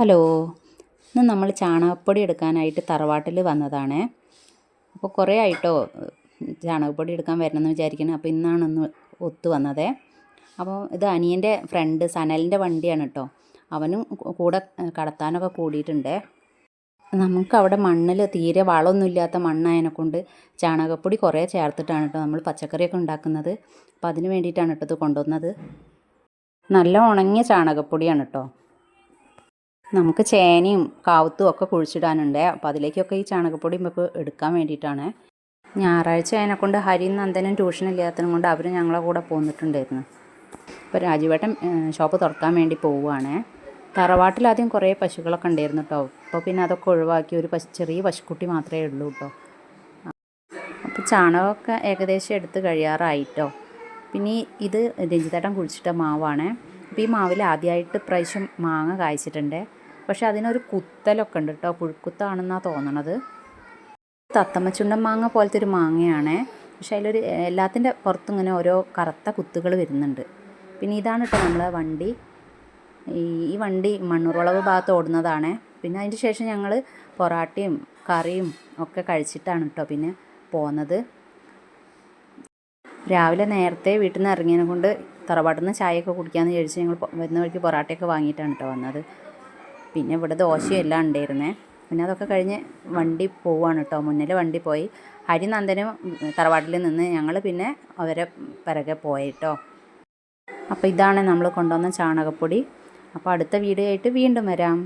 Hello, ഇന്ന് നമ്മൾ ചാണകപ്പൊടി എടുക്കാനായിട്ട് തറവാട്ടിൽ വന്നതാണേ. അപ്പോൾ കുറേ ആയിട്ടോ ചാണകപ്പൊടി എടുക്കാൻ വരണമെന്ന് വിചാരിക്കുന്നത്. അപ്പോൾ ഇന്നാണൊന്ന് ഒത്തു വന്നതേ. അപ്പോൾ ഇത് അനിയൻ്റെ ഫ്രണ്ട് സനലിൻ്റെ വണ്ടിയാണ് കേട്ടോ. അവനും കൂടെ കടത്താനൊക്കെ കൂടിയിട്ടുണ്ട്. നമുക്കവിടെ മണ്ണിൽ തീരെ വളമൊന്നുമില്ലാത്ത മണ്ണായതിനെക്കൊണ്ട് ചാണകപ്പൊടി കുറേ ചേർത്തിട്ടാണ് കേട്ടോ നമ്മൾ പച്ചക്കറിയൊക്കെ ഉണ്ടാക്കുന്നത്. അപ്പോൾ അതിന് വേണ്ടിയിട്ടാണ് കേട്ടോ ഇത് കൊണ്ടുവന്നത്. നല്ല ഉണങ്ങിയ ചാണകപ്പൊടിയാണ് കേട്ടോ. നമുക്ക് ചേനയും കാവത്തും ഒക്കെ കുഴിച്ചിടാനുണ്ട്. അപ്പോൾ അതിലേക്കൊക്കെ ഈ ചാണകപ്പൊടി നമുക്ക് എടുക്കാൻ വേണ്ടിയിട്ടാണ്. ഞായറാഴ്ച അതിനെക്കൊണ്ട് ഹരിയും നന്ദനും ട്യൂഷനില്ലാത്തതും കൊണ്ട് അവർ ഞങ്ങളെ കൂടെ പോന്നിട്ടുണ്ടായിരുന്നു. ഇപ്പോൾ രാജുവേട്ടൻ ഷോപ്പ് തുറക്കാൻ വേണ്ടി പോവുകയാണ്. തറവാട്ടിലാദ്യം കുറേ പശുക്കളൊക്കെ ഉണ്ടായിരുന്നു കേട്ടോ. അപ്പോൾ പിന്നെ അതൊക്കെ ഒഴിവാക്കി ഒരു ചെറിയ പശുക്കുട്ടി മാത്രമേ ഉള്ളൂ കേട്ടോ. അപ്പോൾ ചാണകമൊക്കെ ഏകദേശം എടുത്ത് കഴിയാറായിട്ടോ. പിന്നെ ഇത് രഞ്ജിത്തേട്ടൻ കുഴിച്ചിട്ട മാവാണ്. അപ്പോൾ ഈ മാവിൽ ആദ്യമായിട്ട് പ്രാവശ്യം മാങ്ങ കായ്ച്ചിട്ടുണ്ട്. പക്ഷെ അതിനൊരു കുത്തലൊക്കെ ഉണ്ട് കേട്ടോ. പുഴുക്കുത്താണെന്നാണ് തോന്നണത്. തത്തമ്മച്ചുണ്ടൻ മാങ്ങ പോലത്തെ ഒരു മാങ്ങയാണ്. പക്ഷെ അതിലൊരു എല്ലാത്തിൻ്റെ പുറത്തും ഇങ്ങനെ ഓരോ കറുത്ത കുത്തുകൾ വരുന്നുണ്ട്. പിന്നെ ഇതാണ് കേട്ടോ നമ്മളെ വണ്ടി. ഈ വണ്ടി മണ്ണൂർവളവ് ഭാഗത്ത് ഓടുന്നതാണ്. പിന്നെ അതിന് ശേഷം ഞങ്ങൾ പൊറാട്ടയും കറിയും ഒക്കെ കഴിച്ചിട്ടാണ് കേട്ടോ പിന്നെ പോകുന്നത്. രാവിലെ നേരത്തെ വീട്ടിൽ നിന്ന് ഇറങ്ങിയതിനെ കൊണ്ട് തറവാട്ടിൽ നിന്ന് ചായയൊക്കെ കുടിക്കാമെന്ന് വിചാരിച്ച് ഞങ്ങൾ വരുന്ന വഴിക്ക് പൊറാട്ടയൊക്കെ വാങ്ങിയിട്ടാണ് കേട്ടോ വന്നത്. പിന്നെ ഇവിടെ ദോശയും എല്ലാം ഉണ്ടായിരുന്നേ. പിന്നെ അതൊക്കെ കഴിഞ്ഞ് വണ്ടി പോവുകയാണ് കേട്ടോ. മുന്നിൽ വണ്ടി പോയി. ഹരിനന്ദനും തറവാട്ടിൽ നിന്ന് ഞങ്ങൾ പിന്നെ അവരെ പിറകെ പോയിട്ടോ. അപ്പോൾ ഇതാണ് നമ്മൾ കൊണ്ടുവന്ന ചാണകപ്പൊടി. അപ്പോൾ അടുത്ത വീഡിയോ ആയിട്ട് വീണ്ടും വരാം.